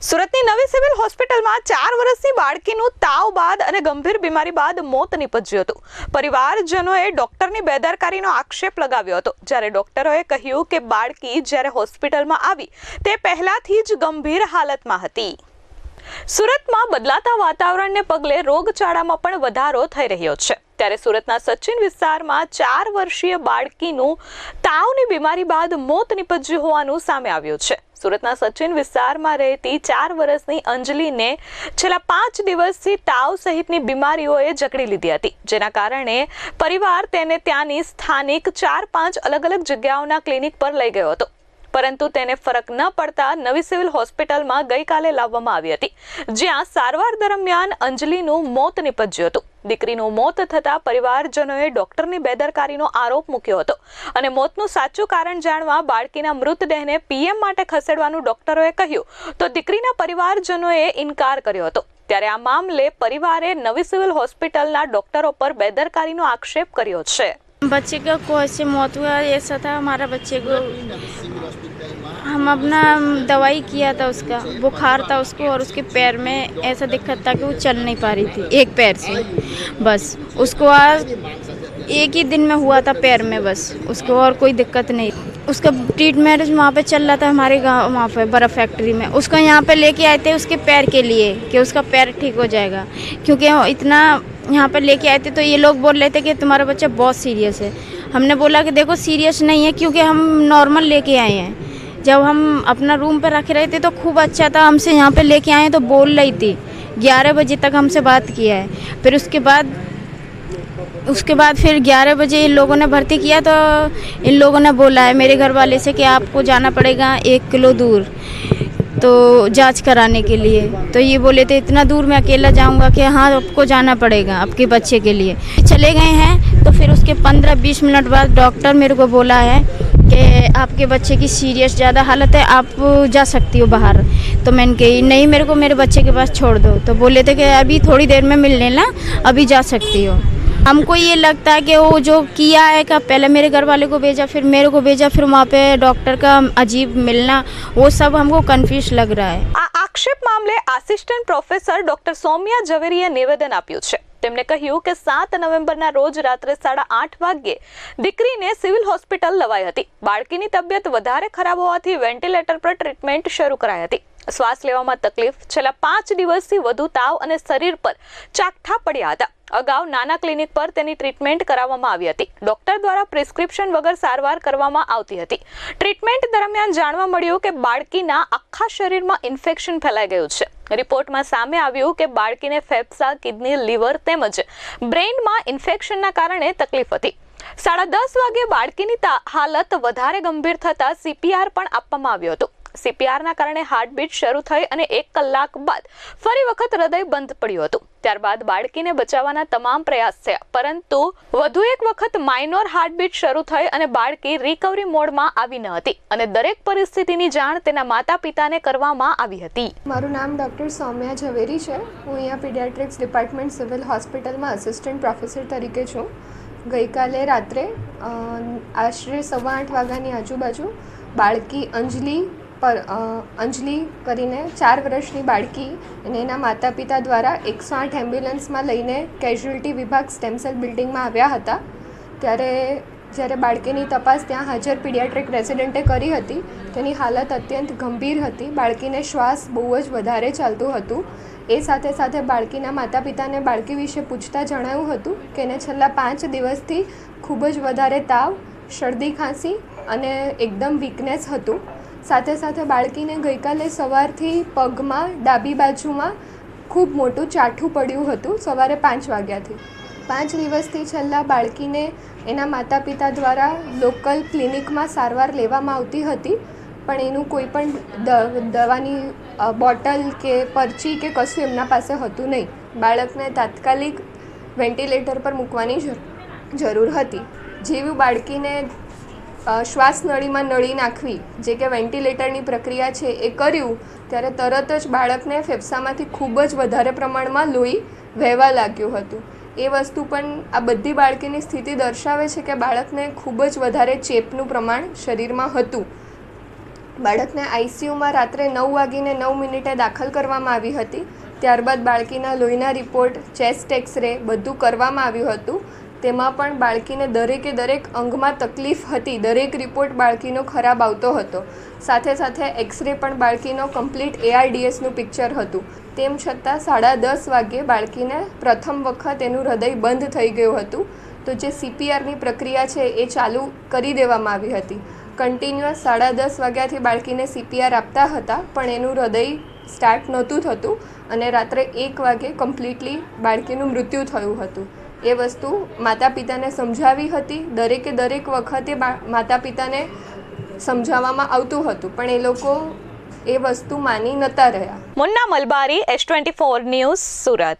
સુરતની નવી સિવિલ હોસ્પિટલમાં 4 વર્ષની બાળકીનું તાવ બાદ અને ગંભીર બીમારી બાદ મોત નીપજ્યું હતું। પરિવારજનોએ ડોક્ટરની બેદરકારીનો આક્ષેપ લગાવ્યો હતો, જ્યારે ડોક્ટરોએ કહ્યું કે બાળકી જ્યારે હોસ્પિટલમાં આવી તે પહેલાથી જ ગંભીર હાલતમાં હતી। સુરતમાં બદલાતા વાતાવરણને પગલે રોગચાળામાં પણ વધારો થઈ રહ્યો છે, ત્યારે સુરતના સચિન વિસ્તારમાં 4 વર્ષીય બાળકીનું તાવની બીમારી બાદ મોત નીપજ્યું હોવાનું સામે આવ્યું છે। સુરતના સચિન વિસ્તારમાં રહેતી 4 વર્ષની અંજલિને છેલ્લા 5 દિવસથી તાવ સહિતની બીમારીઓએ જકડી લીધી હતી, જેના કારણે પરિવાર તેને ત્યાંની સ્થાનિક 4-5 અલગ-અલગ જગ્યાઓના ક્લિનિક પર લઈ ગયો હતો, પરંતુ તેને ફરક ન પડતા નવી સિવિલ હોસ્પિટલમાં ગઈકાલે લાવવામાં આવી હતી, જ્યાં સારવાર દરમિયાન અંજલિનું મોત નીપજ્યું હતું। દીકરીનું મોત થતા પરિવારજનોએ ડોક્ટરની બેદરકારીનો આરોપ મૂક્યો હતો અને મોતનું સાચું કારણ જાણવા બાળકીના મૃતદેહને પીએમ માટે ખસેડવાનું ડોક્ટરોએ કહ્યું તો દીકરીના પરિવારજનોએ ઇનકાર કર્યો હતો। ત્યારે આ મામલે પરિવારે નવી સિવિલ હોસ્પિટલના ડોક્ટરો પર બેદરકારીનો આક્ષેપ કર્યો છે। बच्चे का कैसे मौत हुआ ऐसा था, हमारा बच्चे को हम अपना दवाई किया था, उसका बुखार था उसको और उसके पैर में ऐसा दिक्कत था कि वो चल नहीं पा रही थी एक पैर से, बस उसको आज एक ही दिन में हुआ था पैर में, बस उसको और कोई दिक्कत नहीं। उसका ट्रीटमेंट वहाँ पे चल रहा था हमारे गाँव, वहाँ पे बर्फ़ फैक्ट्री में। उसको यहाँ पे लेके आए थे उसके पैर के लिए कि उसका पैर ठीक हो जाएगा, क्योंकि इतना यहाँ पर लेके आए थे तो ये लोग बोल रहे थे कि तुम्हारा बच्चा बहुत सीरियस है। हमने बोला कि देखो सीरियस नहीं है, क्योंकि हम नॉर्मल लेके आए हैं। जब हम अपना रूम पर रख रहे थे तो खूब अच्छा था, हमसे यहाँ पे लेके आए तो बोल रही थी, 11 बजे तक हमसे बात किया है। फिर उसके बाद फिर 11 बजे इन लोगों ने भर्ती किया तो इन लोगों ने बोला है मेरे घर वाले से कि आपको जाना पड़ेगा 1 किलो दूर तो जांच कराने के लिए। तो ये बोले थे इतना दूर मैं अकेला जाऊंगा कि हाँ आपको जाना पड़ेगा आपके बच्चे के लिए। चले गए हैं तो फिर उसके 15-20 मिनट बाद डॉक्टर मेरे को बोला है कि आपके बच्चे की सीरियस ज़्यादा हालत है, आप जा सकती हो बाहर। तो मैंने कही नहीं, मेरे को मेरे बच्चे के पास छोड़ दो। तो बोले थे कि अभी थोड़ी देर में मिल लेना, अभी जा सकती हो। हमको ये लगता है कि वो जो किया है का पहले मेरे घर वाले को भेजा, फिर मेरे को भेजा, फिर वहाँ पे डॉक्टर का अजीब मिलना, वो सब हमको कन्फ्यूज लग रहा है। આ આક્ષેપ મામલે આસિસ્ટન્ટ પ્રોફેસર ડોક્ટર સૌમ્યા ઝવેરીએ નિવેદન આપ્યું છે। તેમણે કહ્યું કે 7 નવેમ્બરના રોજ રાત્રે 8:30 વાગ્યે દીકરીને સિવિલ હોસ્પિટલ લવાઈ હતી। બાળકીની તબિયત વધારે ખરાબ હોવાથી વેન્ટિલેટર પર ટ્રીટમેન્ટ શરૂ કરાઈ હતી। શ્વાસ લેવામાં તકલીફ, છેલ્લા 5 દિવસથી વધુ તાવ અને શરીર પર ચાકઠા પડ્યા હતા। અગાઉ નાના ક્લિનિક પર તેની ટ્રીટમેન્ટ કરાવવામાં આવી હતી। ડોક્ટર દ્વારા પ્રિસ્ક્રિપ્શન વગર સારવાર કરવામાં આવતી હતી। ટ્રીટમેન્ટ દરમિયાન જાણવા મળ્યું કે બાળકીના આખા શરીરમાં ઇન્ફેક્શન ફેલાઈ ગયું છે। રિપોર્ટમાં સામે આવ્યું કે બાળકીને ફેફસા, કિડની, લીવર તેમજ બ્રેઇનમાં ઇન્ફેક્શનના કારણે તકલીફ હતી। 10:30 વાગ્યે બાળકીની હાલત વધારે ગંભીર થતા CPR પણ આપવામાં આવ્યું હતું। CPRના કારણે હાર્ટબીટ શરૂ થઈ અને 1 કલાક બાદ ફરી વખત હૃદય બંધ પડ્યું હતું। ત્યારબાદ બાળકીને બચાવવાના તમામ પ્રયાસ થયા, પરંતુ વધુ એક વખત માઇનોર હાર્ટબીટ શરૂ થઈ અને બાળકી રિકવરી મોડમાં આવી ન હતી અને દરેક પરિસ્થિતિની જાણ તેના માતા-પિતાને કરવામાં આવી હતી। મારું નામ ડૉક્ટર સૌમ્યા ઝવેરી છે। હું અહીંયા પીડિયાટ્રિક્સ ડિપાર્ટમેન્ટ સિવિલ હોસ્પિટલમાં અસિસ્ટન્ટ પ્રોફેસર તરીકે છું। ગઈકાલે રાત્રે આશરે 8:15 વાગ્યાની આજુબાજુ બાળકી અંજલિ કરીને 4 વર્ષની બાળકી અને એના માતા પિતા દ્વારા 108 એમ્બ્યુલન્સમાં લઈને કેઝ્યુઅલ્ટી વિભાગ સ્ટેમસેલ બિલ્ડિંગમાં આવ્યા હતા। જ્યારે બાળકીની તપાસ ત્યાં હાજર પીડિયાટ્રિક રેસિડેન્ટે કરી હતી, તેની હાલત અત્યંત ગંભીર હતી। બાળકીને શ્વાસ બહુ જ વધારે ચાલતું હતું। એ સાથે સાથે બાળકીના માતા પિતાને બાળકી વિશે પૂછતા જણાવ્યું હતું કે એને છેલ્લા 5 દિવસથી ખૂબ જ વધારે તાવ, શરદી, ખાંસી અને એકદમ વીકનેસ હતું। સાથે સાથે બાળકીને ગઈકાલે સવારથી પગમાં ડાબી બાજુમાં ખૂબ મોટું ચાઠું પડ્યું હતું સવારે 5 વાગ્યાથી। 5 દિવસથી છેલ્લા બાળકીને એના માતા પિતા દ્વારા લોકલ ક્લિનિકમાં સારવાર લેવામાં આવતી હતી, પણ એનું કોઈ પણ દવાની બોટલ કે પરચી કે કશું એમના પાસે હતું નહીં। બાળકને તાત્કાલિક વેન્ટિલેટર પર મૂકવાની જરૂર હતી। જેવું બાળકીને શ્વાસ નળીમાં નળી નાખવી, જે કે વેન્ટિલેટરની પ્રક્રિયા છે, એ કર્યું ત્યારે તરત જ બાળકને ફેફસામાંથી ખૂબ જ વધારે પ્રમાણમાં લોહી વહેવા લાગ્યું હતું। એ વસ્તુ પણ આ બધી બાળકીની સ્થિતિ દર્શાવે છે કે બાળકને ખૂબ જ વધારે ચેપનું પ્રમાણ શરીરમાં હતું। બાળકને આઈસીયુમાં રાત્રે 9:09 દાખલ કરવામાં આવી હતી. ત્યારબાદ બાળકીના લોહીના રિપોર્ટ, ચેસ્ટ એક્સરે બધું કરવામાં આવ્યું હતું. તેમાં પણ બાળકીને દરેક અંગમાં તકલીફ હતી. દરેક રિપોર્ટ બાળકીનો ખરાબ આવતો હતો. સાથે સાથે એક્સરે પણ બાળકીનો કમ્પ્લીટ ARDSનું પિક્ચર હતું. તેમ છતાં 10:30 વાગ્યે બાળકીને પ્રથમ વખત એનું હૃદય બંધ થઈ ગયું હતું. તો જે CPRની પ્રક્રિયા છે એ ચાલુ કરી દેવામાં આવી હતી. કન્ટિન્યુઅસ 10:30 વાગ્યાથી બાળકીને CPR આપતા હતા, પણ એનું હૃદય સ્ટાર્ટ નહોતું થતું અને રાત્રે 1 વાગે કમ્પ્લીટલી બાળકીનું મૃત્યુ થયું હતું. એ વસ્તુ માતા પિતાને સમજાવી હતી. દરેક વખતે માતા પિતાને સમજાવવામાં આવતું હતું, પણ એ લોકો એ વસ્તુ માની નહોતા રહ્યા. મુન્ના મલબારી, S24 ન્યૂઝ, સુરત.